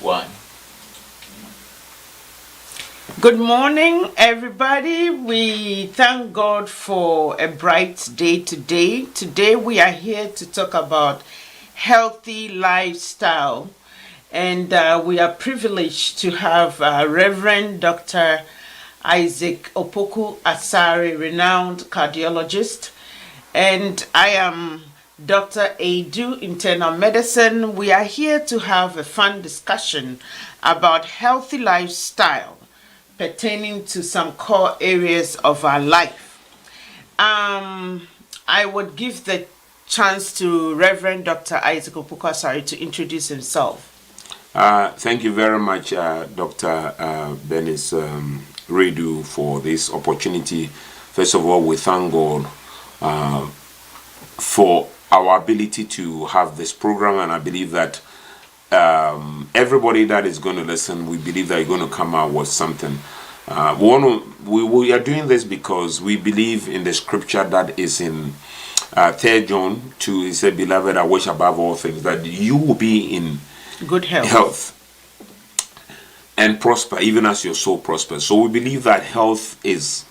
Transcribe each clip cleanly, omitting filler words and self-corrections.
One. Good morning, everybody. We thank God for a bright day today. Today we are here to talk about healthy lifestyle, and we are privileged to have Reverend Dr. Isaac Opoku Asare, renowned cardiologist, and I am Dr. Adu, internal medicine. We are here to have a fun discussion about healthy lifestyle pertaining to some core areas of our life. I would give the chance to Reverend Dr. Isaac Opoku Asare to introduce himself. Thank you very much, Dr. Dennis Redu, for this opportunity. First of all, we thank God for our ability to have this program, and I believe that everybody that is going to listen, we believe that you're going to come out with something. We are doing this because we believe in the scripture that is in 3 John 2. It said, "Beloved, I wish above all things that you will be in good health and prosper, even as your soul prospers." So we believe that health is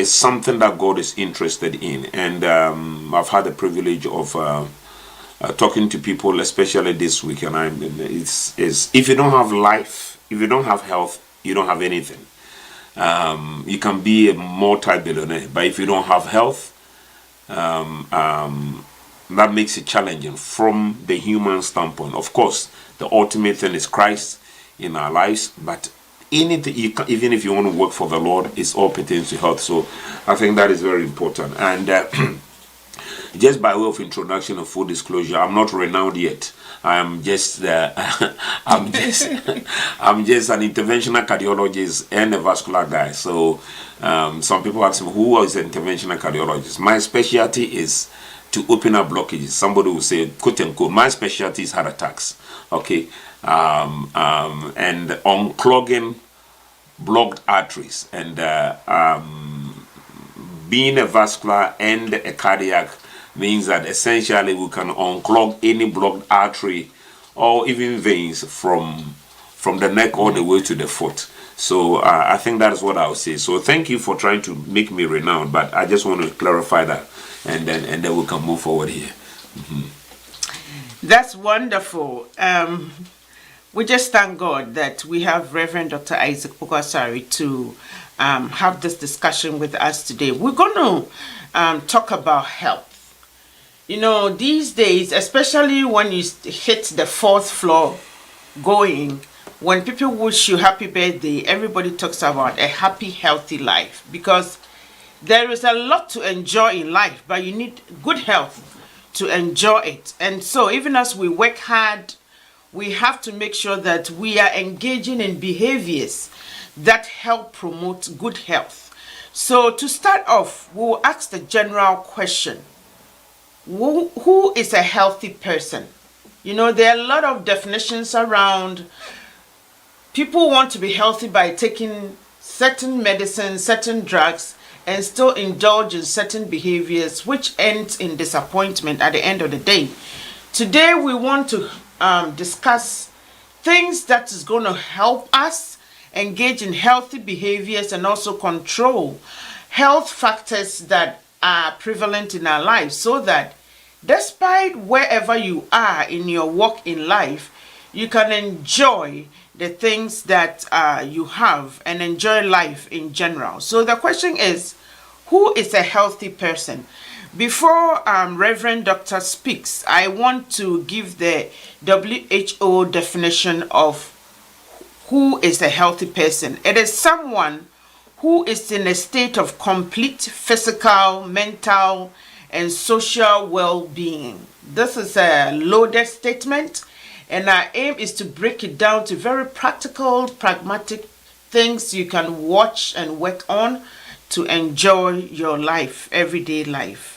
something that God is interested in, and I've had the privilege of talking to people, especially this week, and it's if you don't have life, if you don't have health, you don't have anything. You can be a multi-billionaire, but if you don't have health, that makes it challenging from the human standpoint. Of course, the ultimate thing is Christ in our lives, but anything, even if you want to work for the Lord, it's all pertains to health. So I think that is very important. And just by way of introduction and full disclosure, I'm not renowned yet. I'm just I'm just an interventional cardiologist and a vascular guy. So some people ask me, who is an interventional cardiologist? My specialty is to open up blockages. Somebody will say, quote unquote, my specialty is heart attacks. Okay. And unclogging blocked arteries, and being a vascular and a cardiac means that essentially we can unclog any blocked artery or even veins from the neck all the way to the foot. So I think that is what I would say. So thank you for trying to make me renowned, but I just want to clarify that, and then we can move forward here. That's wonderful. We just thank God that we have Reverend Dr. Isaac Opoku Asare to have this discussion with us today. We're going to talk about health. You know, these days, especially when you hit the 4th floor going, when people wish you happy birthday, everybody talks about a happy, healthy life, because there is a lot to enjoy in life, but you need good health to enjoy it. And so even as we work hard, we have to make sure that we are engaging in behaviors that help promote good health. So to start off, we'll ask the general question: who is a healthy person? You know, there are a lot of definitions around. People want to be healthy by taking certain medicines, certain drugs, and still indulge in certain behaviors, which ends in disappointment at the end of the day. Today we want to discuss things that is going to help us engage in healthy behaviors and also control health factors that are prevalent in our lives, so that despite wherever you are in your walk in life, you can enjoy the things that you have and enjoy life in general. So the question is, who is a healthy person? Before Reverend Doctor speaks, I want to give the WHO definition of who is a healthy person. It is someone who is in a state of complete physical, mental, and social well-being. This is a loaded statement, and our aim is to break it down to very practical, pragmatic things you can watch and work on to enjoy your life, everyday life.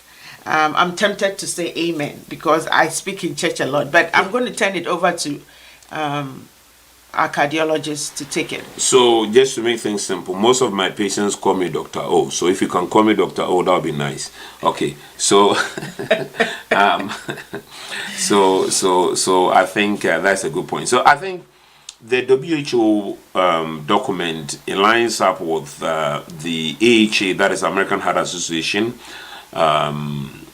I'm tempted to say amen because I speak in church a lot, but I'm going to turn it over to our cardiologists to take it? So just to make things simple, most of my patients call me Dr. O. So if you can call me Dr. O, that would be nice. Okay. So um, so I think that's a good point. So I think the WHO document lines up with the AHA, that is American Heart Association,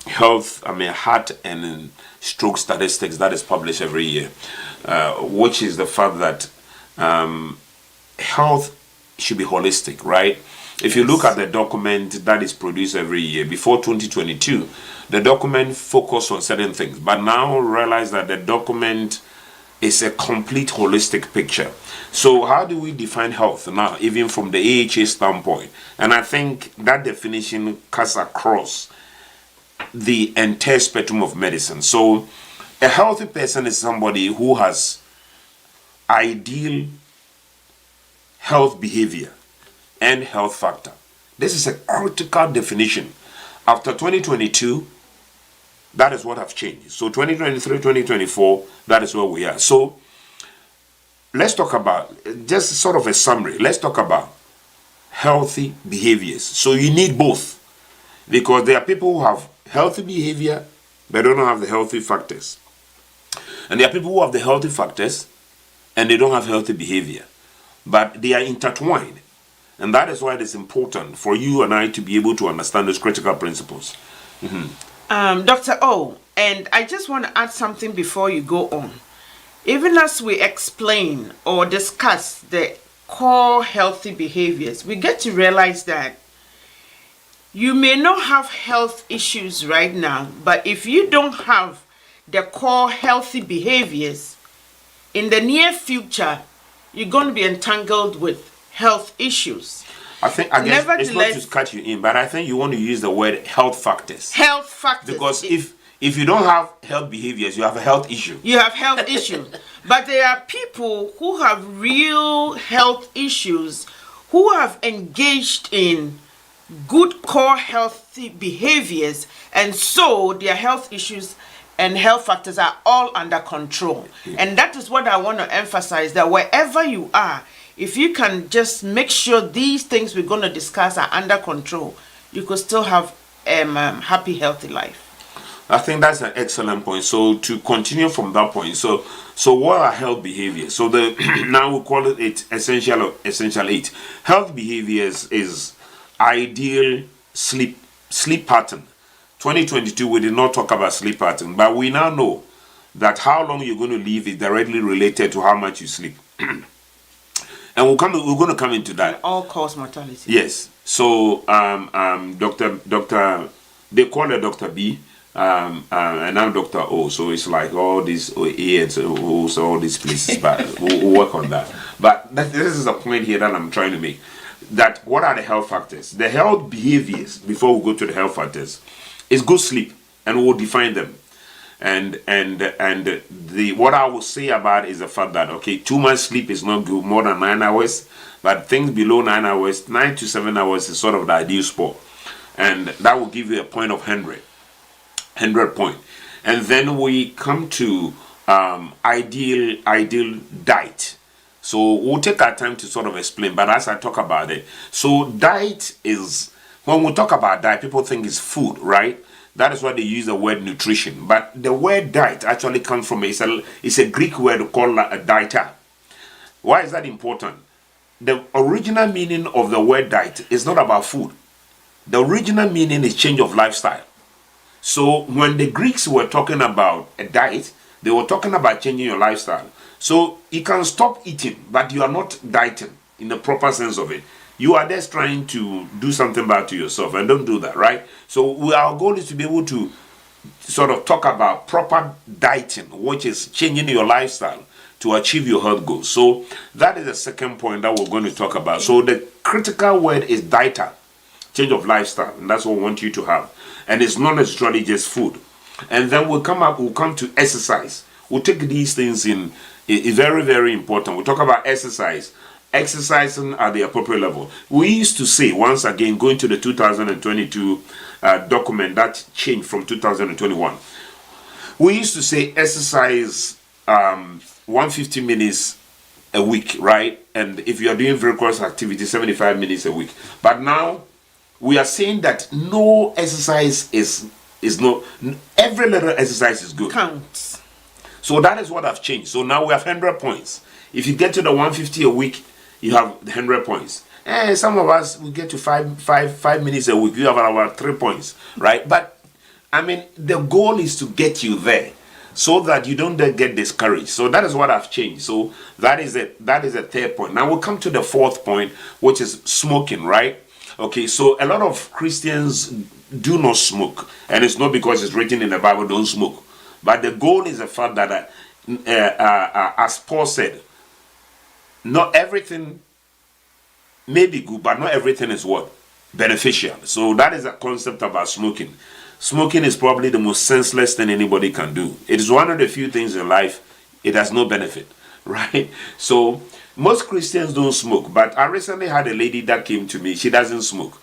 heart and stroke statistics that is published every year, which is the fact that health should be holistic, right? If you look at the document that is produced every year, before 2022, the document focused on certain things, but now realize that the document is a complete holistic picture. So how do we define health now, even from the AHA standpoint? And I think that definition cuts across the entire spectrum of medicine. So a healthy person is somebody who has ideal health behavior and health factor. This is a critical definition. After 2022, that is what have changed. So 2023, 2024, that is where we are. So let's talk about, just sort of a summary, let's talk about healthy behaviors. So you need both, because there are people who have healthy behavior but don't have the healthy factors. And there are people who have the healthy factors and they don't have healthy behavior. But they are intertwined. And that is why it is important for you and I to be able to understand those critical principles. Dr. O, and I just want to add something before you go on. Even as we explain or discuss the core healthy behaviors, we get to realize that you may not have health issues right now, but if you don't have the core healthy behaviors, in the near future, you're going to be entangled with health issues. I guess it's not to cut you in, but I think you want to use the word health factors. Health factors. Because if you don't have health behaviors, you have a health issue. You have health issues. But there are people who have real health issues who have engaged in good core healthy behaviors, and so their health issues and health factors are all under control. And that is what I want to emphasize, that wherever you are, if you can just make sure these things we're going to discuss are under control, you could still have happy, healthy life. I think that's an excellent point. So to continue from that point, so what are health behaviors? So now we call it essential 8. Health behaviors is ideal sleep pattern. 2022, we did not talk about sleep pattern, but we now know that how long you're going to live is directly related to how much you sleep. And we're going to come into that. All cause mortality. Yes. So Dr. They call it Dr. B, and I'm Dr. O. So it's like all these A and O, so all these places, but we'll work on that. But this is a point here that I'm trying to make. That what are the health factors? The health behaviors, before we go to the health factors, is good sleep, and we'll define them. And the what I will say about is the fact that, okay, too much sleep is not good, more than 9 hours, but things below 9 hours, 9 to 7 hours is sort of the ideal spot, and that will give you a point of 100 point. And then we come to ideal diet. So we'll take our time to sort of explain, but as I talk about it, so diet is, when we talk about diet, people think it's food, right? That is why they use the word nutrition. But the word diet actually comes from, it's a Greek word called a dieta. Why is that important? The original meaning of the word diet is not about food. The original meaning is change of lifestyle. So when the Greeks were talking about a diet, they were talking about changing your lifestyle. So you can stop eating, but you are not dieting in the proper sense of it. You are just trying to do something bad to yourself, and don't do that, right? So our goal is to be able to sort of talk about proper dieting, which is changing your lifestyle to achieve your health goals. So that is the second point that we're going to talk about. So the critical word is dieta, change of lifestyle, and that's what we want you to have. And it's not necessarily just food. And then we'll come to exercise. We'll take these things in very, very important. We'll talk about exercise. Exercising at the appropriate level. We used to say, once again, going to the 2022 document that changed from 2021, we used to say exercise 150 minutes a week, right? And if you are doing vigorous activity, 75 minutes a week. But now we are saying that no exercise is no, every little exercise is good. Counts. So that is what I've changed. So now we have 100 points. If you get to the 150 a week, you have 100 points. And some of us, we get to five minutes a week. You have about 3 points, right? But I mean, the goal is to get you there, so that you don't get discouraged. So that is what I've changed. So that is it. That is the third point. Now we'll come to the fourth point, which is smoking, right? Okay, so a lot of Christians do not smoke, and it's not because it's written in the Bible, don't smoke. But the goal is the fact that, as Paul said, not everything may be good, but not everything is what? Beneficial. So that is a concept about smoking. Smoking is probably the most senseless thing anybody can do. It is one of the few things in life it has no benefit, right? So most Christians don't smoke, but I recently had a lady that came to me. She doesn't smoke,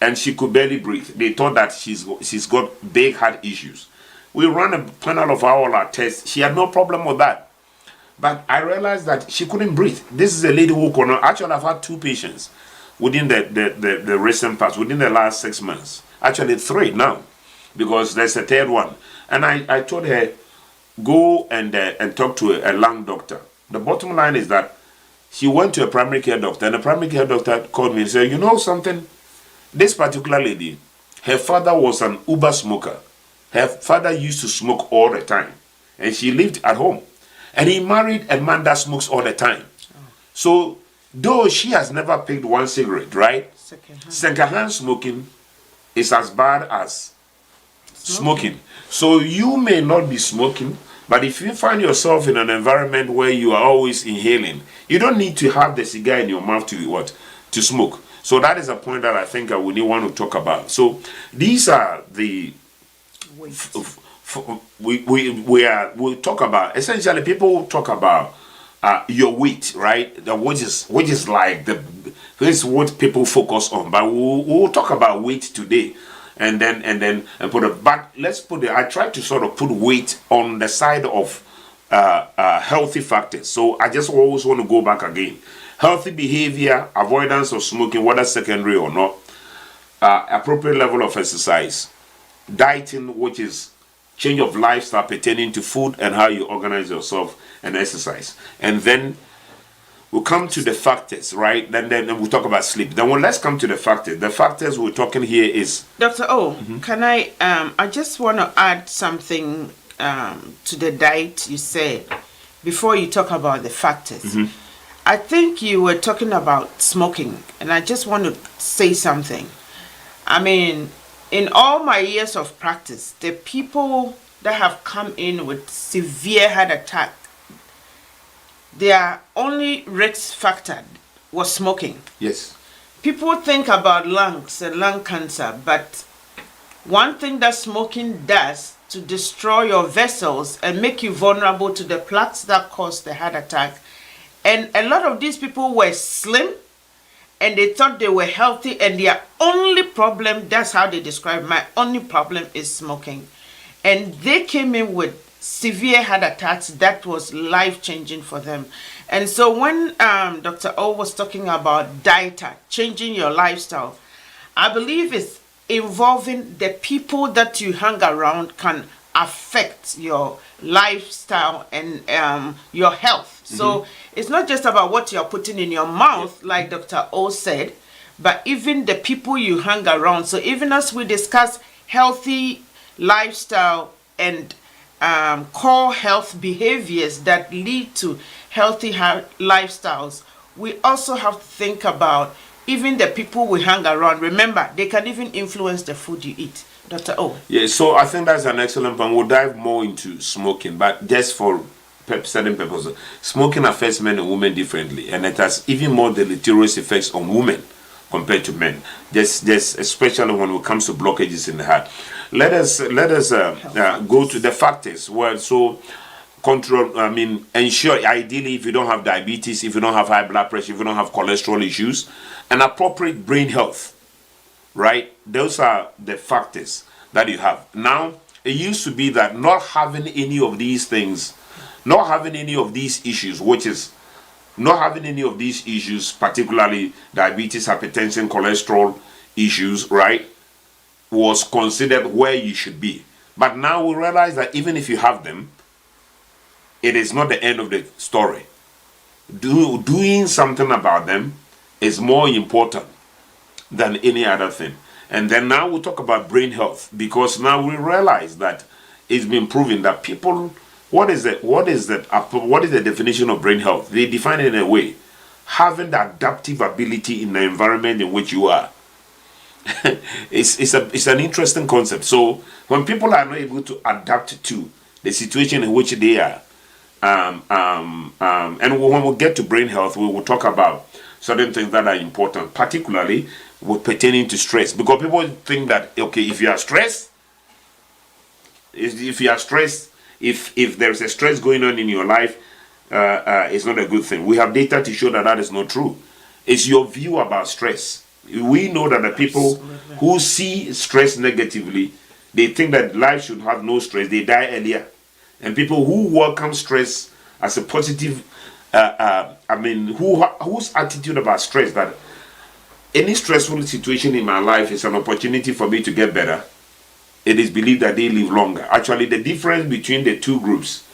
and she could barely breathe. They thought that she's got big heart issues. We ran a panel of our tests. She had no problem with that. But I realized that she couldn't breathe. This is a lady who could not. Actually, I've had 2 patients within the recent past, within the last 6 months. Actually, 3 now, because there's a third one. And I told her, go and talk to a lung doctor. The bottom line is that she went to a primary care doctor, and the primary care doctor called me and said, you know something? This particular lady, her father was an Uber smoker. Her father used to smoke all the time, and she lived at home. And he married a man that smokes all the time. So, though she has never picked one cigarette, right? Secondhand smoking is as bad as smoking. So, you may not be smoking, but if you find yourself in an environment where you are always inhaling, you don't need to have the cigar in your mouth to smoke. So, that is a point that I think we want to talk about. So, these are the we'll talk about, essentially people will talk about your weight, right? Which is like this is what people focus on. But we'll talk about weight today, and put it. But let's put it. I try to sort of put weight on the side of healthy factors. So I just always want to go back again. Healthy behavior, avoidance of smoking, whether secondary or not, appropriate level of exercise, dieting, which is change of lifestyle pertaining to food and how you organize yourself and exercise. And then we'll come to the factors, right? Then we'll talk about sleep. Then let's come to the factors. The factors we're talking here is... Dr. O, can I just want to add something to the diet you said before you talk about the factors. I think you were talking about smoking, and I just want to say something. I mean, in all my years of practice, the people that have come in with severe heart attack, their only risk factor was smoking. Yes. People think about lungs and lung cancer, but one thing that smoking does to destroy your vessels and make you vulnerable to the plaques that cause the heart attack. And a lot of these people were slim, and they thought they were healthy, and their only problem, that's how they describe, my only problem is smoking. And they came in with severe heart attacks that was life-changing for them. And so when Dr. O was talking about diet, changing your lifestyle, I believe it's involving the people that you hang around can affect your lifestyle and your health. So it's not just about what you're putting in your mouth, like Dr. O said, but even the people you hang around. So even as we discuss healthy lifestyle and core health behaviors that lead to healthy lifestyles, we also have to think about even the people we hang around. Remember, they can even influence the food you eat. Dr. O. Yeah, so I think that's an excellent point. We'll dive more into smoking, but just for certain purposes. Smoking affects men and women differently, and it has even more deleterious effects on women compared to men. Just especially when it comes to blockages in the heart. Let us go to the factors. Well, so control. I mean, ensure ideally if you don't have diabetes, if you don't have high blood pressure, if you don't have cholesterol issues, and appropriate brain health. Right? Those are the factors that you have. Now, it used to be that not having any of these things, not having any of these issues, which is not having any of these issues, particularly diabetes, hypertension, cholesterol issues, right, was considered where you should be. But now we realize that even if you have them, it is not the end of the story. Doing something about them is more important than any other thing. And then now we talk about brain health, because now we realize that it's been proven that people, what is the definition of brain health? They define it in a way: having the adaptive ability in the environment in which you are. It's an interesting concept. So when people are not able to adapt to the situation in which they are, and when we get to brain health, we will talk about certain things that are important, particularly with pertaining to stress, because people think that, okay, if you are stressed, if there's a stress going on in your life, it's not a good thing. We have data to show that that is not true. It's your view about stress. We know that the people who see stress negatively, they think that life should have no stress, they die earlier. And people who welcome stress as a positive, whose attitude about stress, that any stressful situation in my life is an opportunity for me to get better, it is believed that they live longer. Actually, the difference between the two groups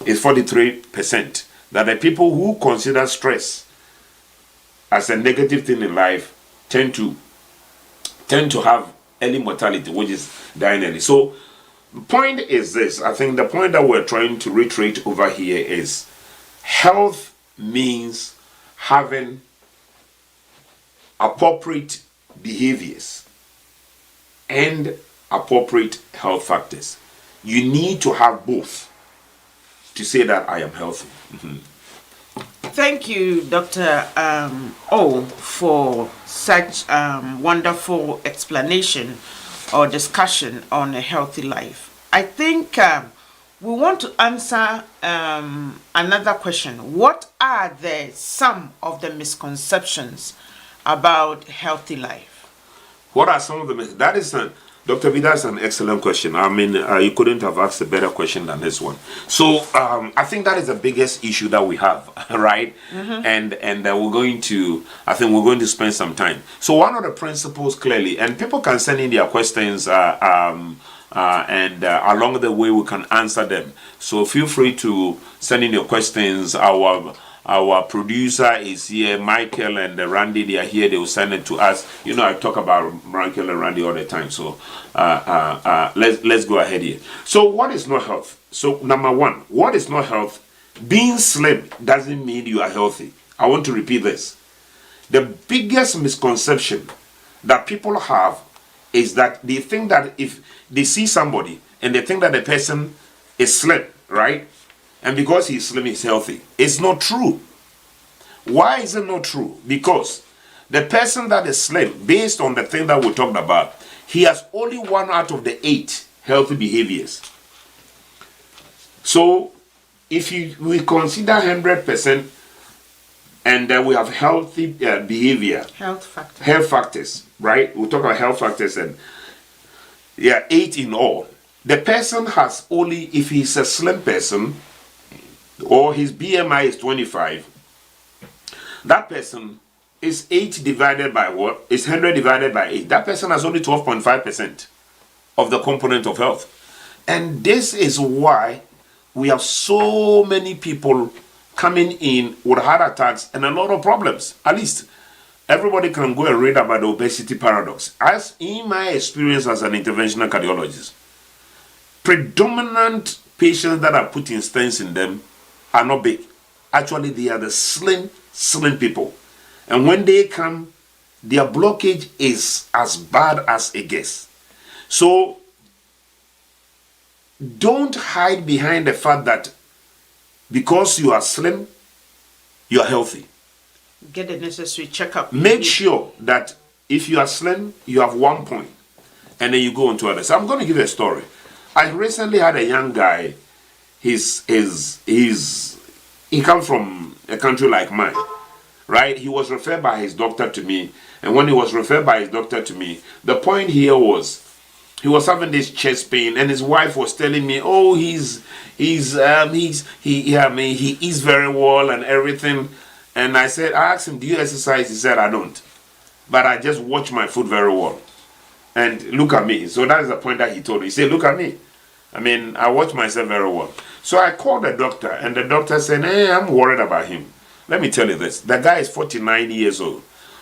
is 43%. That the people who consider stress as a negative thing in life tend to have early mortality, which is dying early. So the point is this. I think the point that we're trying to reiterate over here is health means having appropriate behaviors and appropriate health factors. You need to have both to say that I am healthy. Thank you, Dr. O, for such wonderful explanation or discussion on a healthy life. I think we want to answer another question. What are some of the misconceptions about healthy life? What are some of the that is Dr. B, that's an excellent question. I mean, you couldn't have asked a better question than this one. So I think that is the biggest issue that we have, right? And we're going to spend some time. So one of the principles clearly, and people can send in their questions, and along the way we can answer them. So feel free to send in your questions. Our producer is here, Michael and Randy, they are here, they will send it to us. You know, I talk about Michael and Randy all the time, so let's go ahead here. So what is not health? So number one, what is not health? Being slim doesn't mean you are healthy. I want to repeat this. The biggest misconception that people have is that they think that if they see somebody and they think that the person is slim, right? And because he's slim, he's healthy. It's not true. Why is it not true? Because the person that is slim, based on the thing that we talked about, he has only 1 out of the 8 healthy behaviors. So if we consider 100% and we have healthy behavior, health factors, right? We'll talk about health factors, and 8 in all. The person has only, if he's a slim person, or his BMI is 25, that person is 8 divided by what? Is 100 divided by 8. That person has only 12.5% of the component of health. And this is why we have so many people coming in with heart attacks and a lot of problems. At least everybody can go and read about the obesity paradox. As in my experience as an interventional cardiologist, predominant patients that are putting stents in them are not big. Actually, they are the slim people. And when they come, their blockage is as bad as it gets. So don't hide behind the fact that because you are slim, you are healthy. Get the necessary checkup. Make sure that if you are slim, you have 1 point, and then you go on to others. I'm going to give you a story. I recently had a young guy. He comes from a country like mine, right? He was referred by his doctor to me, and when he was referred by his doctor to me, the point here was he was having this chest pain, and his wife was telling me, "Oh, he eats very well and everything." And I asked him, do you exercise? He said, I don't. But I just watch my food very well. And look at me. So that's the point that he told me. He said, look at me. I mean, I watch myself very well. So I called the doctor, and the doctor said, hey, I'm worried about him. Let me tell you this. The guy is 49 years old.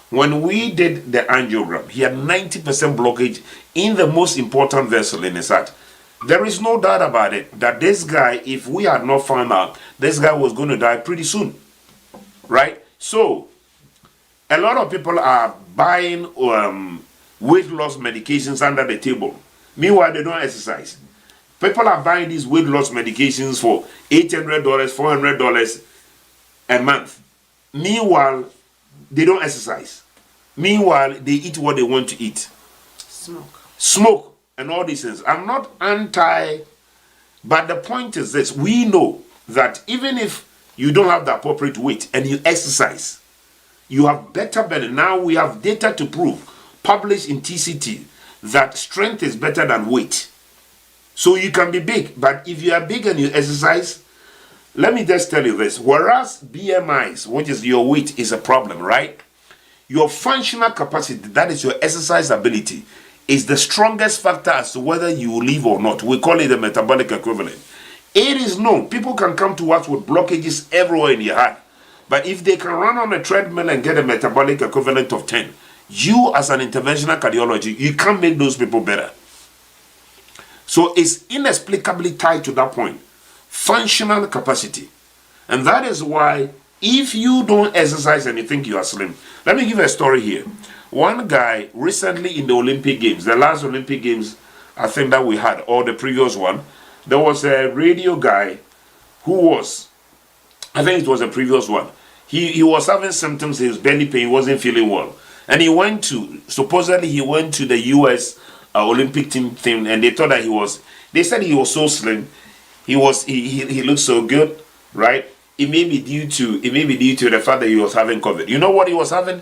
When we did the angiogram, he had 90% blockage in the most important vessel in his heart. There is no doubt about it that this guy, if we had not found out, this guy was going to die pretty soon. Right? So, a lot of people are buying weight loss medications under the table. Meanwhile, they don't exercise. People are buying these weight loss medications for $800, $400 a month. Meanwhile, they don't exercise. Meanwhile, they eat what they want to eat. Smoke and all these things. I'm not anti, but the point is this. We know that even if you don't have the appropriate weight and you exercise, you have better benefit. Now we have data to prove, published in TCT, that strength is better than weight. So you can be big, but if you are big and you exercise, let me just tell you this. Whereas BMIs, which is your weight, is a problem, right? Your functional capacity, that is your exercise ability, is the strongest factor as to whether you will live or not. We call it the metabolic equivalent. It is known. People can come to us with blockages everywhere in your heart. But if they can run on a treadmill and get a metabolic equivalent of 10, you as an interventional cardiologist, you can't make those people better. So it's inexplicably tied to that point. Functional capacity. And that is why if you don't exercise and you think you are slim. Let me give a story here. One guy recently in the Olympic Games, the last Olympic Games I think that we had, or the previous one, there was a radio guy who was, I think it was the previous one. He was having symptoms, his belly pain, he wasn't feeling well. And supposedly he went to the US Olympic team thing, and they thought that they said he was so slim, he looked so good, right? It may be due to the fact that he was having COVID. You know what he was having?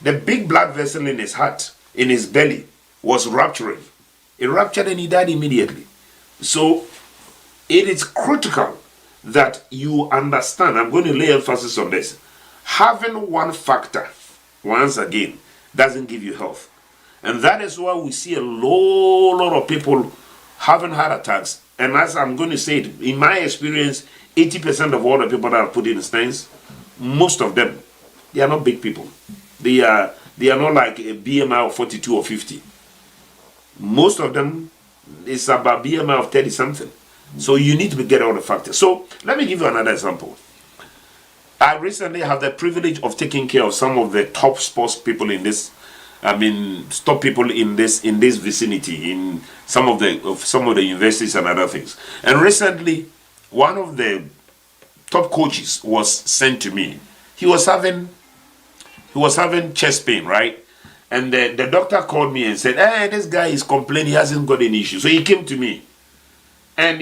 The big blood vessel in his heart, in his belly, was rupturing. It ruptured and he died immediately. So it is critical that you understand. I'm going to lay emphasis on this. Having one factor, once again, doesn't give you health. And that is why we see a lot of people having heart attacks. And as I'm going to say it, in my experience, 80% of all the people that are put in stents, most of them, they are not big people. They are not like a BMI of 42 or 50. Most of them is about BMI of 30 something. So you need to get all the factors. So let me give you another example. I recently have the privilege of taking care of some of the top sports people in this. Top people in this vicinity, in some of the universities and other things. And recently, one of the top coaches was sent to me. He was having chest pain, right? And the doctor called me and said, hey, this guy is complaining, he hasn't got any issue. So he came to me. And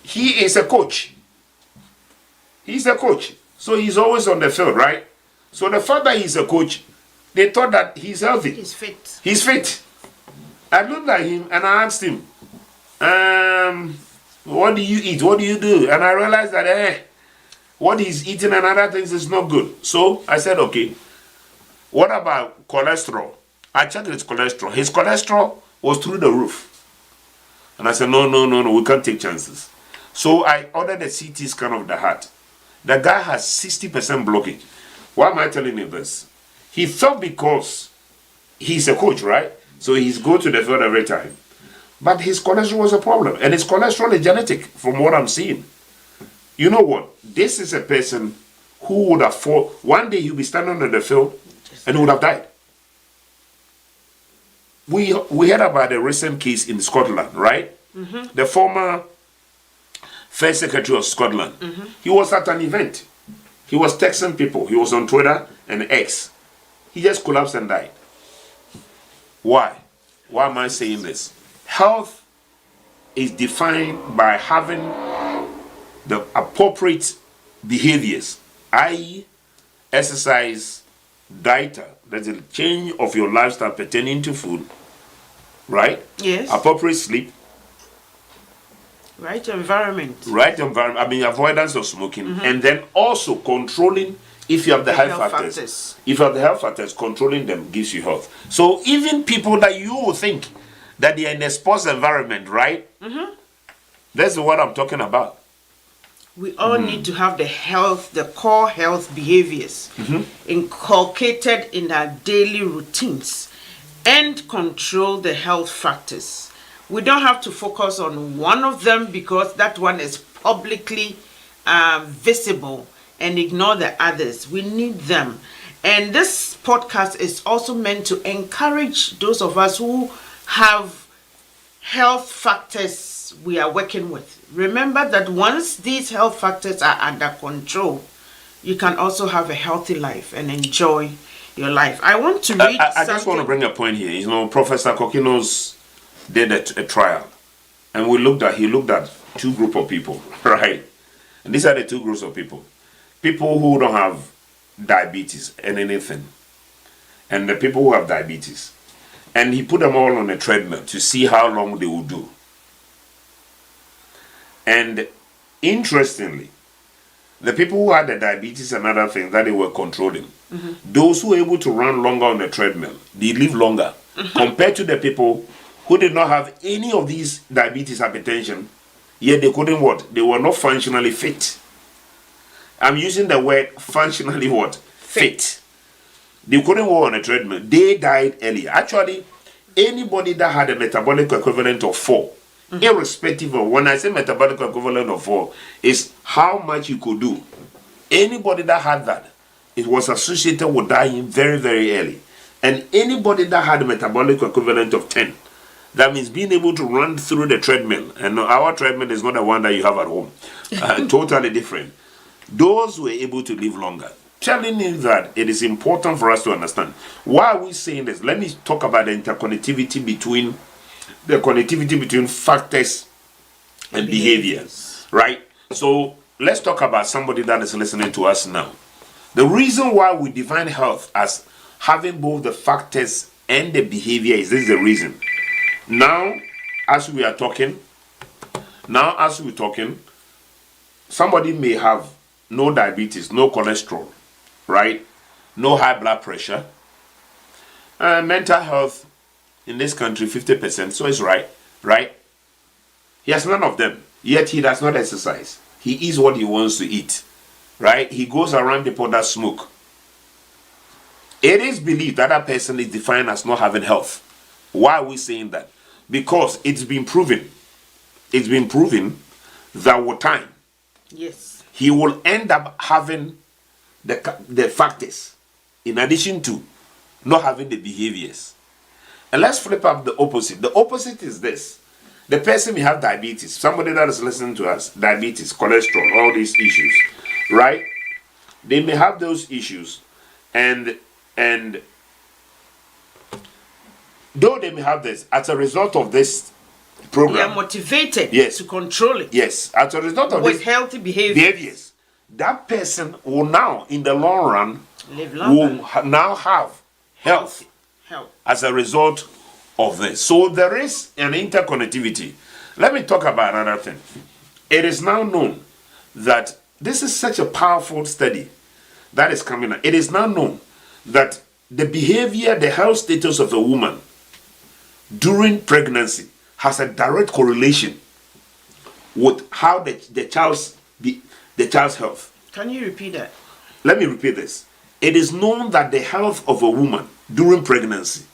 he is a coach. He's a coach. So he's always on the field, right? So the fact that he's a coach, they thought that he's healthy. He's fit. He's fit. I looked at him and I asked him, what do you eat? What do you do? And I realized that what he's eating and other things is not good. So I said, okay, what about cholesterol? I checked his cholesterol. His cholesterol was through the roof. And I said, no, we can't take chances. So I ordered a CT scan of the heart. The guy has 60% blockage. Why am I telling you this? He thought because he's a coach, right? So he's go to the field every time. But his cholesterol was a problem. And his cholesterol is genetic, from what I'm seeing. You know what? This is a person who would have fought. One day he'll be standing on the field and would have died. We heard about a recent case in Scotland, right? Mm-hmm. The former First Secretary of Scotland. Mm-hmm. He was at an event. He was texting people. He was on Twitter and X. He just collapsed and died. Why? Why am I saying this? Health is defined by having the appropriate behaviors, i.e., exercise, diet, that's a change of your lifestyle pertaining to food, right? Yes. Appropriate sleep. Right environment. Avoidance of smoking. Mm-hmm. And then also controlling if you have the, health health factors, if you have the health factors, controlling them gives you health. So even people that you will think that they are in a sports environment, right? That's what I'm talking about. We all need to have the core health behaviors inculcated in our daily routines and control the health factors. We don't have to focus on one of them because that one is publicly visible and ignore the others. We need them. And this podcast is also meant to encourage those of us who have health factors we are working with. Remember that once these health factors are under control, you can also have a healthy life and enjoy your life. I want to read I just want to bring a point here. You know, Professor Kokinos did a trial, and he looked at two groups of people, right? And these are the two groups of people. People who don't have diabetes and anything, and the people who have diabetes. And he put them all on a treadmill to see how long they would do. And interestingly, the people who had the diabetes and other things that they were controlling, those who were able to run longer on the treadmill, they live longer compared to the people who did not have any of these diabetes, hypertension, yet they couldn't what? They were not functionally fit. I'm using the word functionally what? Fit. They couldn't walk on a treadmill. They died earlier. Actually, anybody that had a metabolic equivalent of 4, irrespective of, when I say metabolic equivalent of 4, is how much you could do. Anybody that had that, it was associated with dying very, very early. And anybody that had a metabolic equivalent of 10, that means being able to run through the treadmill. And our treadmill is not the one that you have at home. Totally different. Those were able to live longer. Telling you that it is important for us to understand. Why are we saying this? Let me talk about the interconnectivity between factors and behaviors, right? So let's talk about somebody that is listening to us now. The reason why we define health as having both the factors and the behavior is this: the reason. Now, as we're talking, somebody may have no diabetes, no cholesterol, right? No high blood pressure. Mental health in this country, 50%, so it's right? He has none of them, yet he does not exercise. He eats what he wants to eat, right? He goes around people that smoke. It is believed that that person is defined as not having health. Why are we saying that? Because it's been proven that with time, yes, he will end up having the factors in addition to not having the behaviors. And let's flip up the opposite. The opposite is this: the person may have diabetes. Somebody that is listening to us, diabetes, cholesterol, all these issues, right? They may have those issues, and though they may have this, as a result of this program, they are motivated yes, to control it. Yes, as a result of with this healthy behaviors, that person will now, in the long run, live longer. will now have health as a result of this. So there is an interconnectivity. Let me talk about another thing. It is now known that this is such a powerful study that is coming out. It is now known that the behavior, the health status of a woman during pregnancy has a direct correlation with how the child's health. Can you repeat that? Let me repeat this. It is known that the health of a woman during pregnancy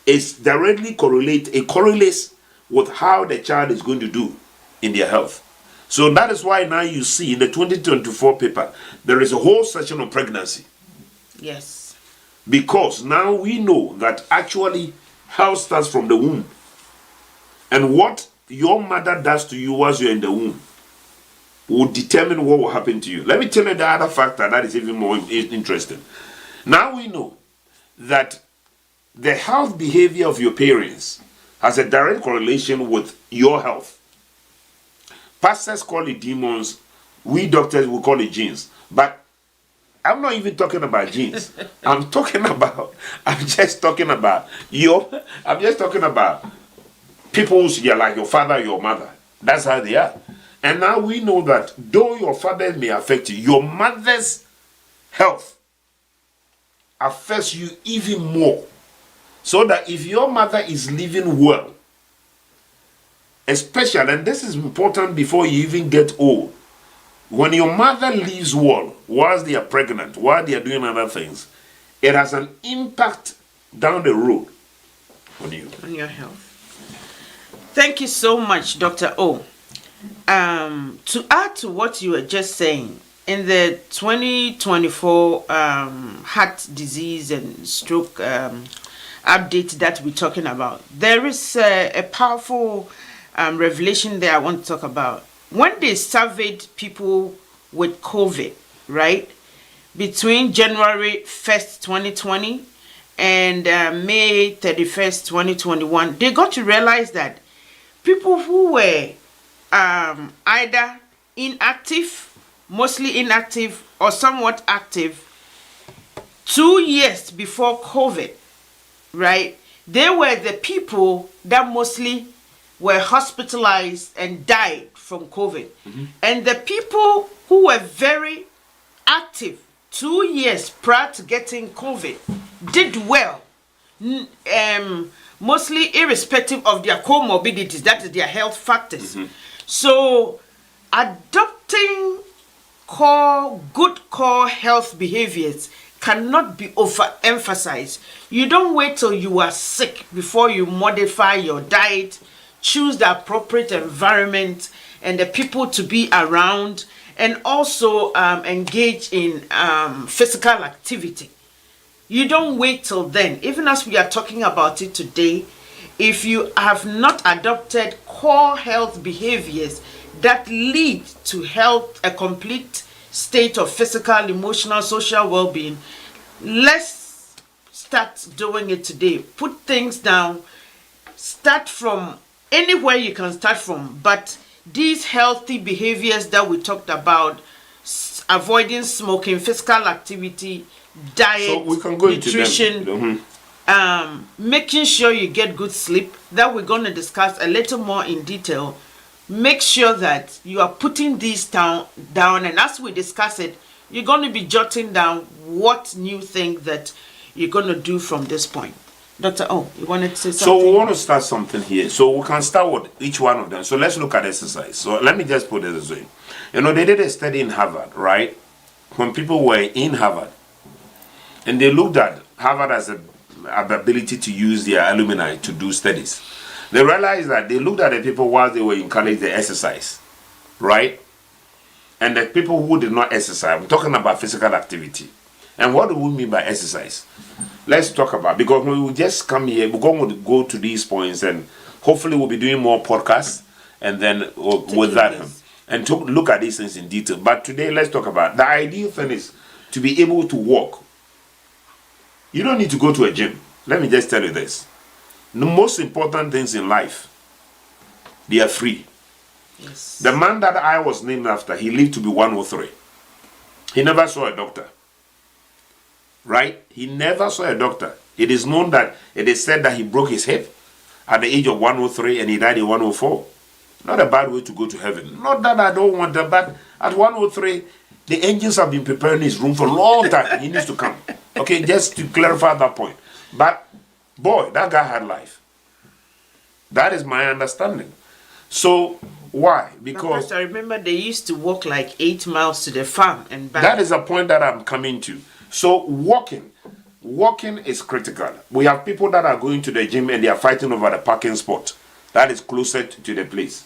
is directly correlates with how the child is going to do in their health. So that is why now you see in the 2024 paper, there is a whole section on pregnancy. Yes. Because now we know that actually health starts from the womb. And what your mother does to you whilst you're in the womb will determine what will happen to you. Let me tell you the other factor that is even more interesting. Now we know that the health behavior of your parents has a direct correlation with your health. Pastors call it demons. We doctors will call it genes. But I'm not even talking about genes. I'm just talking about people who are like your father, your mother. That's how they are. And now we know that though your father may affect you, your mother's health affects you even more. So that if your mother is living well, especially, and this is important before you even get old, when your mother lives well, whilst they are pregnant, while they are doing other things, it has an impact down the road on you. On your health. Thank you so much, Dr. O. To add to what you were just saying, in the 2024 heart disease and stroke update that we're talking about, there is a powerful revelation there I want to talk about. When they surveyed people with COVID, right, between January 1st, 2020 and May 31st, 2021, they got to realize that people who were either inactive, mostly inactive, or somewhat active 2 years before COVID, right, they were the people that mostly were hospitalized and died from COVID. And the people who were very active 2 years prior to getting COVID did well, mostly irrespective of their comorbidities, that is their health factors. So adopting good core health behaviors cannot be overemphasized. You don't wait till you are sick before you modify your diet, choose the appropriate environment and the people to be around, and also engage in physical activity. You don't wait till then. Even as we are talking about it today, if you have not adopted core health behaviors that lead to health, a complete state of physical, emotional, social well-being, let's start doing it today. Put things down. Start from anywhere you can start from, but these healthy behaviors that we talked about, avoiding smoking, physical activity, diet, so we can go nutrition, into them. making sure you get good sleep, that we're going to discuss a little more in detail. Make sure that you are putting these down, and as we discuss it, you're going to be jotting down what new thing that you're going to do from this point. Dr. O, you wanted to say something? So we want to start something here. So we can start with each one of them. So let's look at exercise. So let me just put it this way. You know, they did a study in Harvard, right? When people were in Harvard, and they looked at Harvard as an ability to use their alumni to do studies. They realized that they looked at the people while they were in college, they exercise, right? And the people who did not exercise, I'm talking about physical activity. And what do we mean by exercise? Let's talk about, because when we just come here, we're going to go to these points, and hopefully we'll be doing more podcasts, and then with that, and to look at these things in detail. But today, let's talk about the ideal thing is to be able to walk. You don't need to go to a gym. Let me just tell you this. The most important things in life, they are free. Yes. The man that I was named after, he lived to be 103. He never saw a doctor. Right? He never saw a doctor. It is known that it is said that he broke his hip at the age of 103 and he died in 104. Not a bad way to go to heaven. Not that I don't want that, but at 103, the angels have been preparing his room for a long time. He needs to come. Okay, just to clarify that point. But, boy, that guy had life. That is my understanding. So, why? Because I remember they used to walk like 8 miles to the farm and back. That is a point that I'm coming to. So, walking is critical. We have people that are going to the gym and they are fighting over the parking spot that is closer to the place.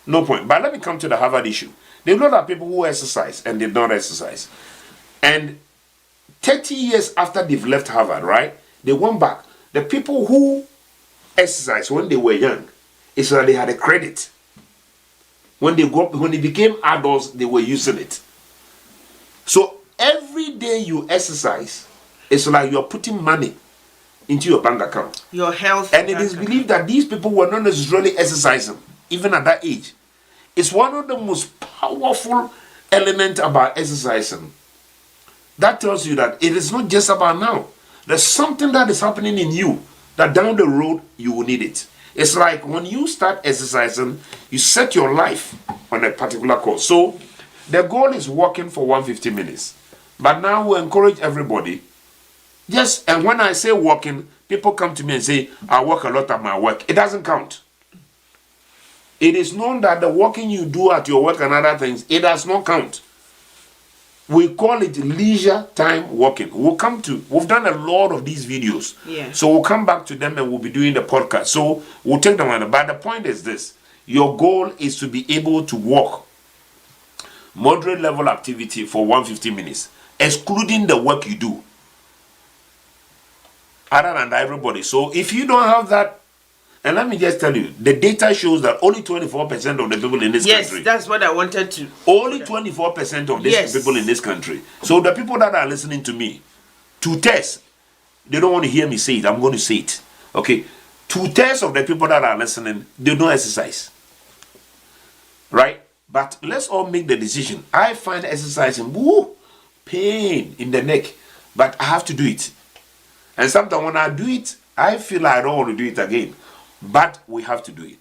No point. But let me come to the Harvard issue. They know that people who exercise and did not exercise. And 30 years after they've left Harvard, right, they went back. The people who exercised when they were young, it's that they had a credit. When they became adults, they were using it. So every day you exercise, it's like you're putting money into your bank account. Your health. And it is believed that these people were not necessarily exercising, even at that age. It's one of the most powerful elements about exercising. That tells you that it is not just about now. There's something that is happening in you that down the road you will need it. It's like when you start exercising, you set your life on a particular course. So the goal is walking for 150 minutes. But now we encourage everybody. Yes, and when I say walking, people come to me and say, I work a lot at my work. It doesn't count. It is known that the walking you do at your work and other things, it does not count. We call it leisure time walking. We've done a lot of these videos. Yeah. So we'll come back to them and we'll be doing the podcast. So we'll take them on. But the point is this. Your goal is to be able to walk moderate level activity for 150 minutes, excluding the work you do. Other than that, everybody. So if you don't have that, and let me just tell you, the data shows that only 24% of the people in this country. Yes, that's what I wanted to. Only 24% of these people in this country. So the people that are listening to me, 2/3, they don't want to hear me say it. I'm going to say it. Okay? 2/3 of the people that are listening, they don't exercise. Right? But let's all make the decision. I find exercising, pain in the neck, but I have to do it. And sometimes when I do it, I feel like I don't want to do it again. But we have to do it.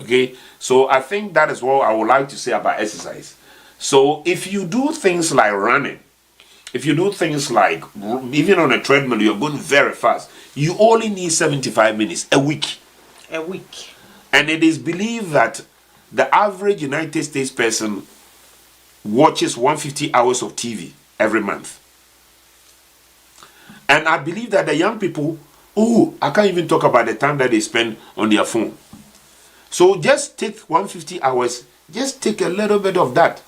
Okay? So I think that is what I would like to say about exercise. So if you do things like running, if you do things like, even on a treadmill, you're going very fast, you only need 75 minutes a week. A week. And it is believed that the average United States person watches 150 hours of TV every month. And I believe that the young people, I can't even talk about the time that they spend on their phone. So just take 150 hours, just take a little bit of that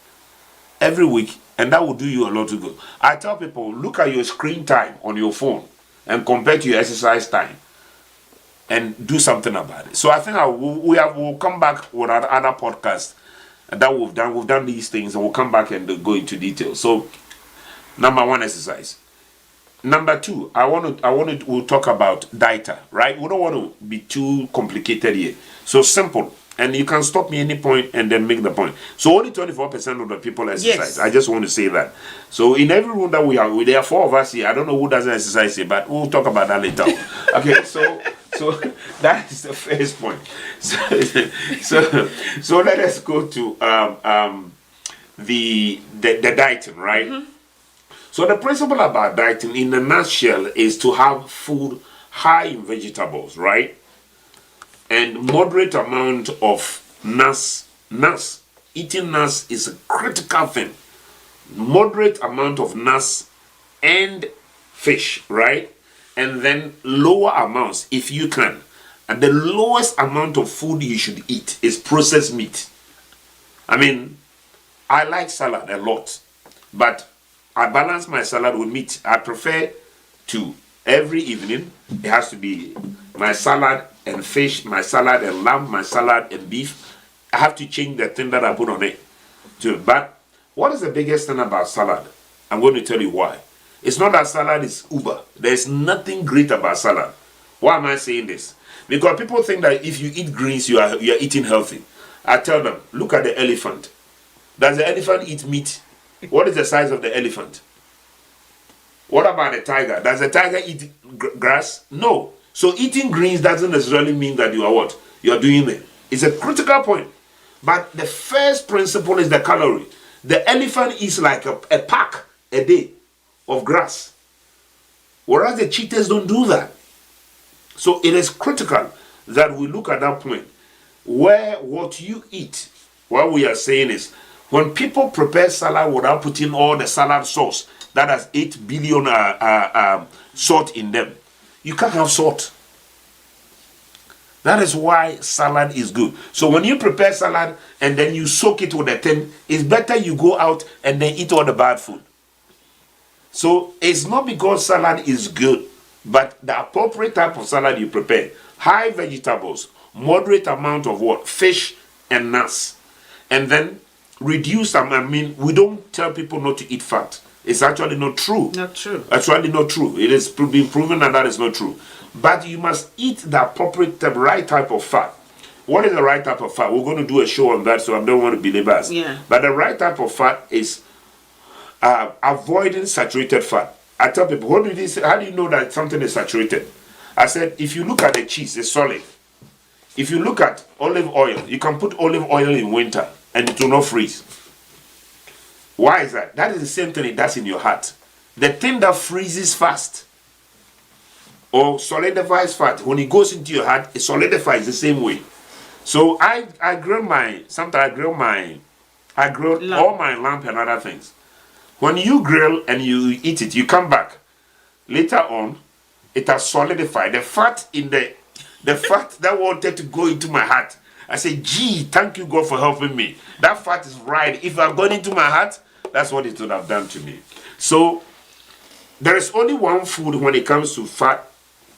every week, and that will do you a lot of good. I tell people, look at your screen time on your phone and compare to your exercise time and do something about it. So I think we'll come back with our other podcast that we've done. We've done these things and we'll come back and go into detail. So number one, exercise. Number two, we'll talk about dieta, right? We don't want to be too complicated here. So simple. And you can stop me any point and then make the point. So only 24% of the people exercise. Yes. I just want to say that. So in every room that we have, there are 4 of us here. I don't know who doesn't exercise here, but we'll talk about that later. Okay, so that is the first point. So let us go to the dieting, right? Mm-hmm. So the principle about dieting in a nutshell is to have food high in vegetables, right? And moderate amount of nuts. Eating nuts is a critical thing. Moderate amount of nuts and fish, right? And then lower amounts if you can. And the lowest amount of food you should eat is processed meat. I mean, I like salad a lot, but I balance my salad with meat. I prefer to, every evening, it has to be my salad and fish, my salad and lamb, my salad and beef. I have to change the thing that I put on it. But what is the biggest thing about salad? I'm going to tell you why. It's not that salad is uber. There's nothing great about salad. Why am I saying this? Because people think that if you eat greens, you are eating healthy. I tell them, look at the elephant. Does the elephant eat meat? What is the size of the elephant? What about the tiger? Does the tiger eat grass? No. So eating greens doesn't necessarily mean that you are what? You are doing it. It's a critical point. But the first principle is the calorie. The elephant eats like a pack a day of grass. Whereas the cheetahs don't do that. So it is critical that we look at that point. Where what you eat, what we are saying is, when people prepare salad without putting all the salad sauce that has 8 billion salt in them, you can't have salt. That is why salad is good. So when you prepare salad and then you soak it with a thing, it's better you go out and then eat all the bad food. So it's not because salad is good, but the appropriate type of salad you prepare. High vegetables, moderate amount of what? Fish and nuts. And then reduce them. I mean, we don't tell people not to eat fat. It's actually not true. Not true. Actually not true. It has been proven that is not true. But you must eat the appropriate, the right type of fat. What is the right type of fat? We're going to do a show on that, so I don't want to belabor us. Yeah. But the right type of fat is avoiding saturated fat. I tell people, how do you know that something is saturated? I said, if you look at the cheese, it's solid. If you look at olive oil, you can put olive oil in winter and it will not freeze. Why is that? That is the same thing it does in your heart. The thing that freezes fast or solidifies fat, when it goes into your heart, it solidifies the same way. So I grill all my lamb and other things. When you grill and you eat it, you come back. Later on, it has solidified. The fat that wanted to go into my heart. I say, gee, thank you God for helping me. That fat is right. If I've gone into my heart, that's what it would have done to me. So there is only one food when it comes to fat,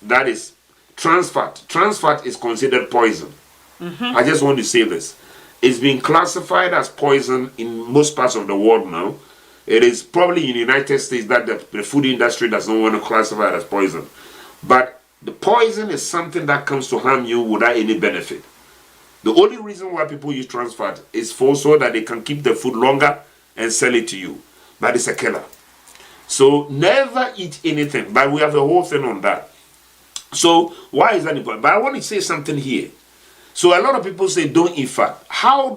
that is trans fat. Trans fat is considered poison. I just want to say this. It's been classified as poison in most parts of the world now. It is probably in the United States that the food industry doesn't want to classify it as poison. But the poison is something that comes to harm you without any benefit. The only reason why people use trans fat is so that they can keep the food longer and sell it to you. But it's a killer. So never eat anything. But we have a whole thing on that. So why is that important? But I want to say something here. So a lot of people say don't eat fat. How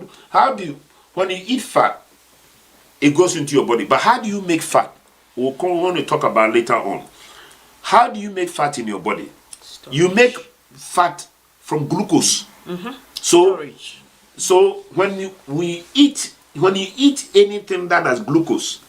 do you, when you eat fat, it goes into your body. But how do you make fat? We'll want to talk about later on. How do you make fat in your body? Storage. You make fat from glucose. So when you eat anything that has glucose,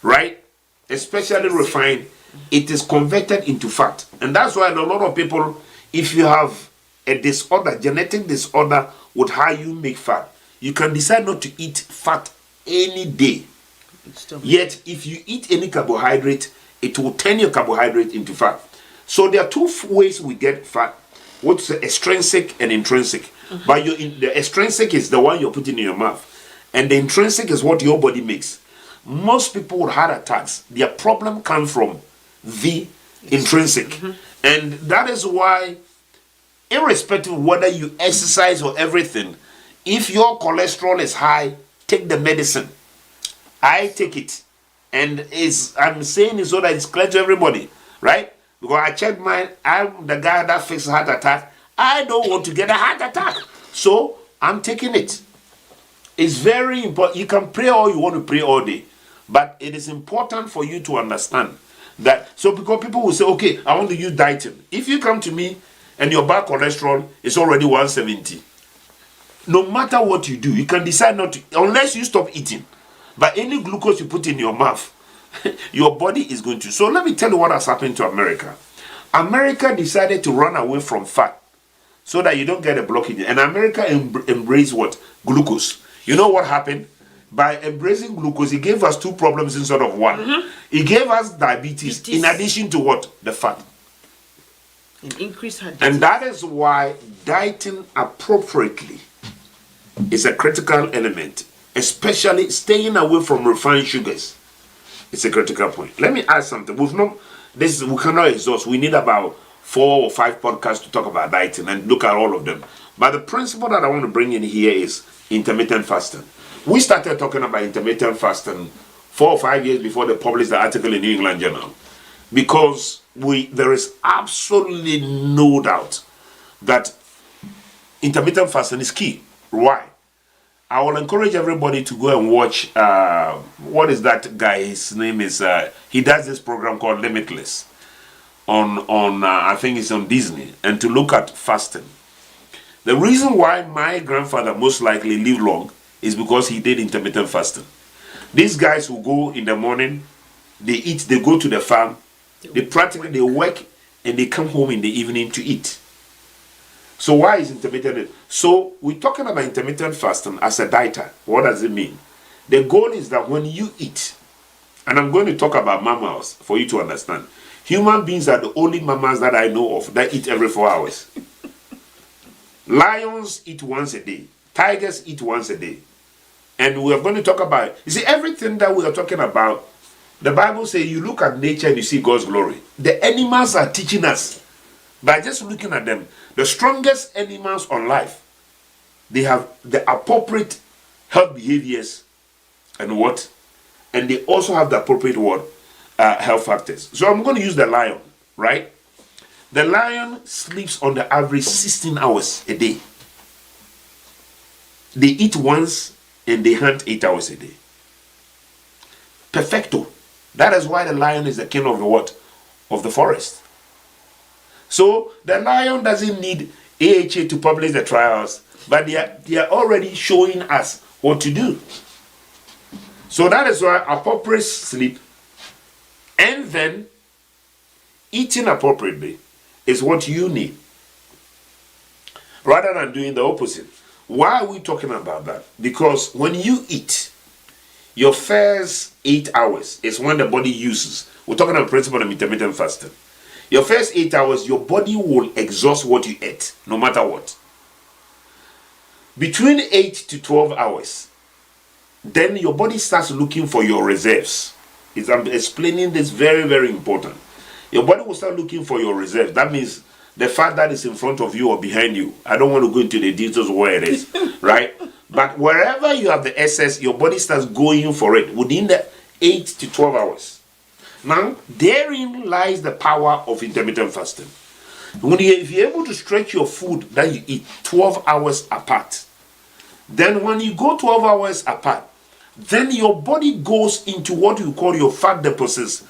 right, especially refined, it is converted into fat. And that's why a lot of people, if you have a disorder, genetic disorder with how you make fat, you can decide not to eat fat any day. Yet if you eat any carbohydrate, it will turn your carbohydrate into fat. So there are two ways we get fat, what's extrinsic and intrinsic. But the extrinsic is the one you're putting in your mouth, and the intrinsic is what your body makes. Most people with heart attacks, their problem comes from the intrinsic. And that is why, irrespective of whether you exercise or everything, if your cholesterol is high, take the medicine. I take it. And I'm saying it so that it's clear to everybody, right? Because I checked mine, I'm the guy that fixes heart attack. I don't want to get a heart attack. So I'm taking it. It's very important. You can pray all you want to pray all day. But it is important for you to understand that. So because people will say, okay, I want to use dieting. If you come to me and your bad cholesterol is already 170, no matter what you do, you can decide not to, unless you stop eating. But any glucose you put in your mouth, your body is going to. So let me tell you what has happened to America. America decided to run away from fat so that you don't get a blockage. And America embraced what? Glucose. You know what happened? By embracing glucose, it gave us two problems instead of one. It gave us diabetes in addition to what? The fat. An increased heart disease. And that is why dieting appropriately is a critical element, especially staying away from refined sugars. It's a critical point. Let me add something. We cannot exhaust. We need about 4 or 5 podcasts to talk about dieting and look at all of them. But the principle that I want to bring in here is intermittent fasting. We started talking about intermittent fasting 4 or 5 years before they published the article in New England Journal, because there is absolutely no doubt that intermittent fasting is key. Why? I will encourage everybody to go and watch, what is that guy? His name is, he does this program called Limitless on I think it's on Disney, and to look at fasting. The reason why my grandfather most likely lived long is because he did intermittent fasting. These guys who go in the morning, they eat, they go to the farm, they work, and they come home in the evening to eat. So why is intermittent? So we're talking about intermittent fasting as a dieter. What does it mean? The goal is that when you eat, and I'm going to talk about mammals for you to understand. Human beings are the only mammals that I know of that eat every 4 hours. Lions eat once a day. Tigers eat once a day. And we are going to talk about, you see, everything that we are talking about, the Bible says you look at nature and you see God's glory. The animals are teaching us by just looking at them. The strongest animals on life, they have the appropriate health behaviors and what? And they also have the appropriate what? Health factors. So I'm going to use the lion, right? The lion sleeps on the average 16 hours a day. They eat once and they hunt 8 hours a day. perfecto. That is why the lion is the king of the what? Of the forest. So the lion doesn't need AHA to publish the trials, but they are already showing us what to do. So that is why appropriate sleep and then eating appropriately is what you need, rather than doing the opposite. Why are we talking about that? Because when you eat, your first 8 hours is when the body uses. We're talking about the principle of intermittent fasting. Your first 8 hours, your body will exhaust what you ate, no matter what. Between 8 to 12 hours, then your body starts looking for your reserves. I'm explaining this, very, very important. Your body will start looking for your reserves. That means the fat that is in front of you or behind you. I don't want to go into the details of where it is, right? But wherever you have the excess, your body starts going for it within the 8 to 12 hours. Now, therein lies the power of intermittent fasting. If you're able to stretch your food that you eat 12 hours apart, then when you go 12 hours apart, then your body goes into what you call your fat deposits,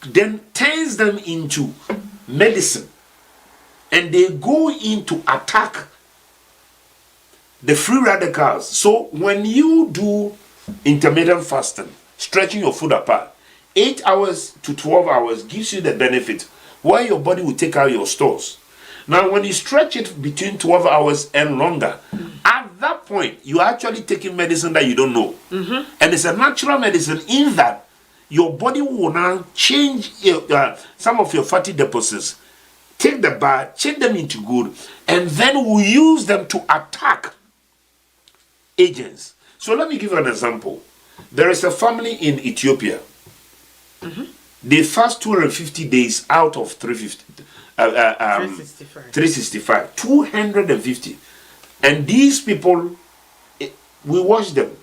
then turns them into medicine, and they go in to attack the free radicals. So when you do intermittent fasting, stretching your food apart, 8 hours to 12 hours gives you the benefit where your body will take out your stores. Now when you stretch it between 12 hours and longer, at that point you are actually taking medicine that you don't know. And it's a natural medicine in that your body will now change some of your fatty deposits, take the bad, change them into good, and then will use them to attack agents. So let me give you an example. There is a family in Ethiopia. They fast 250 days out of 365. 250. And these people, we watch them,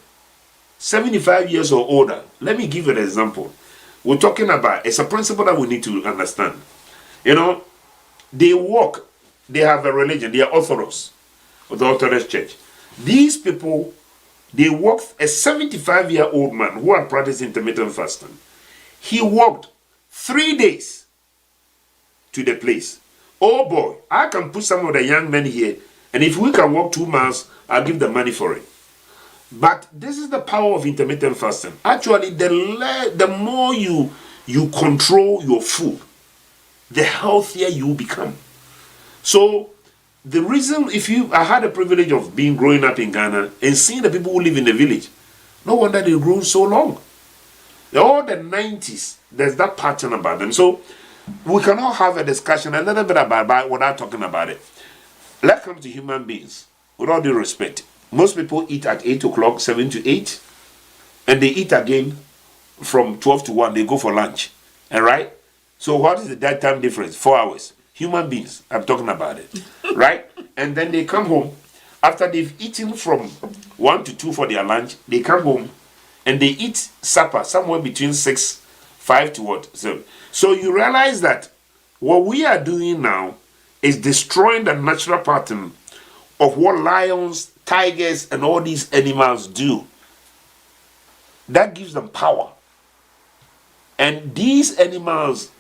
75 years or older. Let me give you an example. We're talking about, it's a principle that we need to understand. You know, they walk, they have a religion, they are Orthodox, of the Orthodox Church. These people, they walked, a 75-year-old man who had practiced intermittent fasting. He walked 3 days to the place. Oh boy, I can put some of the young men here, and if we can walk 2 miles, I'll give the money for it. But this is the power of intermittent fasting. Actually, the more you control your food, the healthier you become. So the reason, I had the privilege of growing up in Ghana and seeing the people who live in the village, no wonder they grew so long. All the 90s, there's that pattern about them. So we cannot have a discussion a little bit about without talking about it. Let's come to human beings. With all due respect, most people eat at 8 o'clock, 7 to 8, and they eat again from 12 to 1. They go for lunch. All right? So what is the that time difference? 4 hours. Human beings, I'm talking about it. Right? And then they come home. After they've eaten from 1 to 2 for their lunch, they come home and they eat supper somewhere between 5 to 7. So you realize that what we are doing now is destroying the natural pattern of what lions, tigers, and all these animals do. That gives them power. And these animals,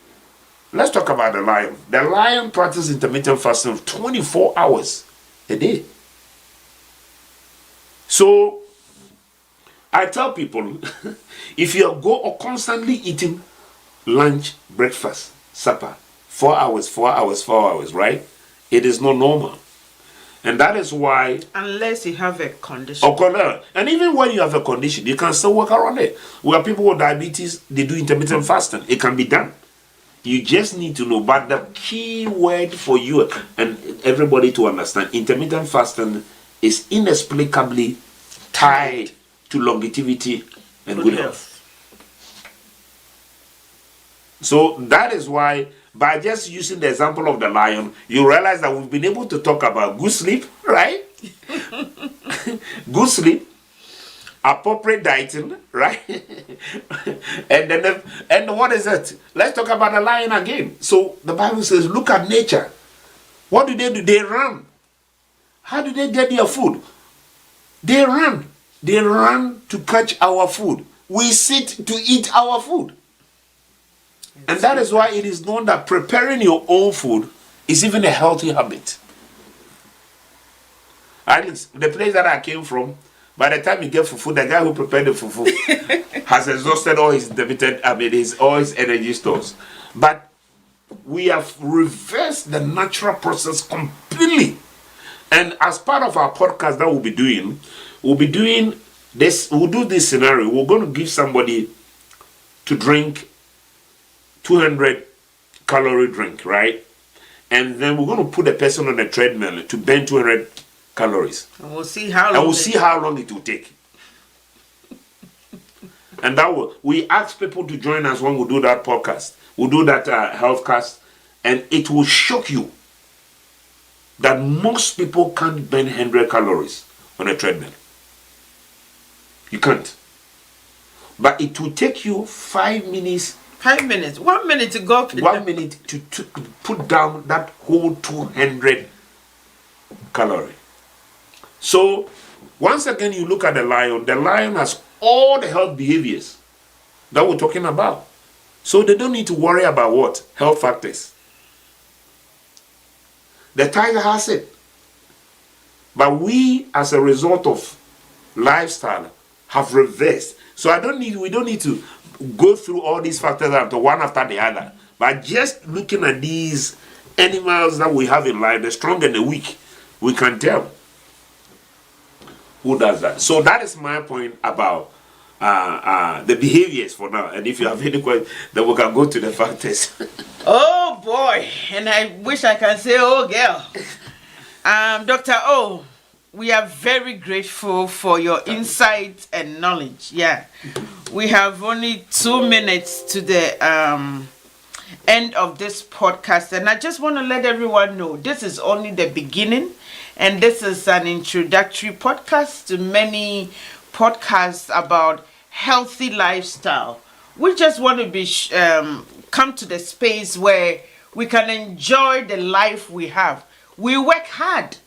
let's talk about the lion. The lion practices intermittent fasting 24 hours a day. So I tell people, if you go constantly eating lunch, breakfast, supper, 4 hours, 4 hours, 4 hours, right? It is not normal. And that is why... Unless you have a condition. And even when you have a condition, you can still work around it. We have people with diabetes, they do intermittent fasting. It can be done. You just need to know. But the key word for you and everybody to understand, intermittent fasting is inexplicably tied to longevity and good health. So that is why, by just using the example of the lion, you realize that we've been able to talk about good sleep, right? Good sleep, appropriate dieting, right? and what is it? Let's talk about the lion again. So the Bible says, look at nature. What do? They run. How do they get their food? They run. They run to catch our food. we sit to eat our food. And that is why it is known that preparing your own food is even a healthy habit. And the place that I came from, by the time you get fufu, the guy who prepared the fufu has exhausted all his all his energy stores. But we have reversed the natural process completely. And as part of our podcast that we'll be doing this, we'll do this scenario. We're going to give somebody to drink 200 calorie drink, right? And then we're going to put the person on a treadmill to burn 200 calories. And we'll see how long it will take. And we ask people to join us when we do that podcast. We'll do that health cast, and it will shock you that most people can't burn 100 calories on a treadmill. You can't. But it will take you 5 minutes. 5 minutes. 1 minute to go. 1 minute to put down that whole 200 calorie. So, once again, you look at the lion. The lion has all the health behaviors that we're talking about. So they don't need to worry about what? Health factors. The tiger has it. But we, as a result of lifestyle, have reversed. So we don't need to go through all these factors one after the other. But just looking at these animals that we have in life, the strong and the weak, we can tell who does that. So that is my point about the behaviors for now. And if you have any questions, then we can go to the factors. Oh boy, and I wish I can say, oh girl. Dr. O, we are very grateful for your insight and knowledge. Yeah, we have only 2 minutes to the end of this podcast, and I just want to let everyone know this is only the beginning, and this is an introductory podcast to many podcasts about healthy lifestyle. We just want to be come to the space where we can enjoy the life we have. We work hard,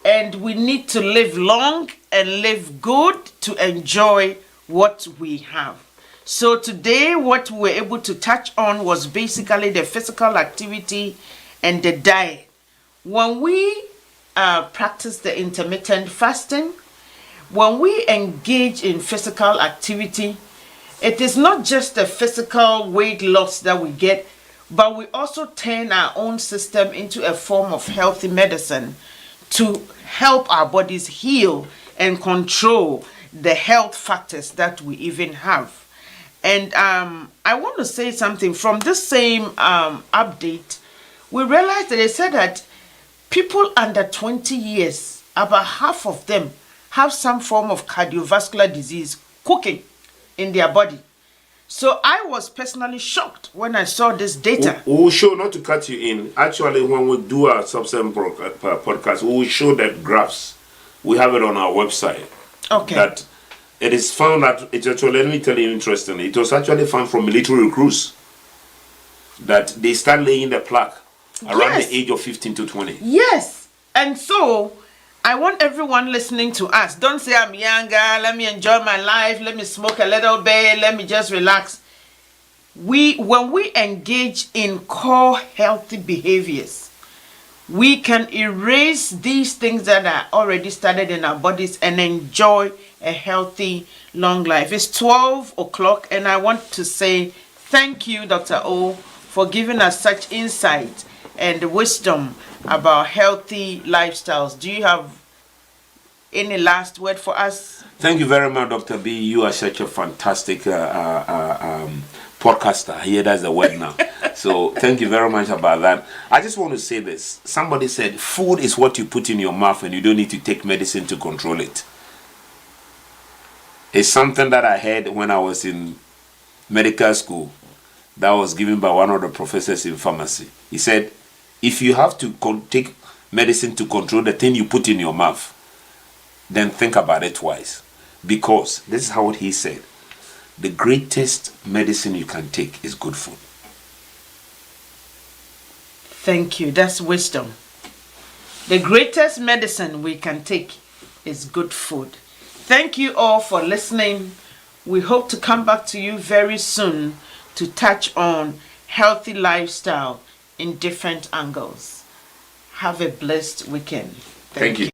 and we need to live long and live good to enjoy what we have. So today, what we were able to touch on was basically the physical activity and the diet. When we practice the intermittent fasting, when we engage in physical activity, it is not just the physical weight loss that we get, but we also turn our own system into a form of healthy medicine to help our bodies heal and control the health factors that we even have. And I want to say something from this same update. We realized that they said that people under 20 years, about half of them, have some form of cardiovascular disease cooking in their body. So I was personally shocked when I saw this data. We will show, not to cut you in, actually when we do our subsequent podcast, we will show that graphs. We have it on our website. Okay. That it is found that, it's actually, let me tell you interestingly, it was actually found from military recruits that they start laying the plaque around the age of 15 to 20. Yes. And so I want everyone listening to us, don't say I'm younger, let me enjoy my life, let me smoke a little bit, let me just relax. When we engage in core healthy behaviors, we can erase these things that are already started in our bodies and enjoy a healthy, long life. It's 12 o'clock, and I want to say thank you, Dr. O, for giving us such insight and wisdom about healthy lifestyles. Do you have any last word for us? Thank you very much, Dr. B. You are such a fantastic podcaster. Here, that's the word now. So thank you very much about that. I just want to say this. Somebody said food is what you put in your mouth and you don't need to take medicine to control it. It's something that I heard when I was in medical school that was given by one of the professors in pharmacy. He said, if you have to take medicine to control the thing you put in your mouth, then think about it twice. Because this is how he said, the greatest medicine you can take is good food. Thank you. That's wisdom. The greatest medicine we can take is good food. Thank you all for listening. We hope to come back to you very soon to touch on healthy lifestyle in different angles. Have a blessed weekend. Thank you.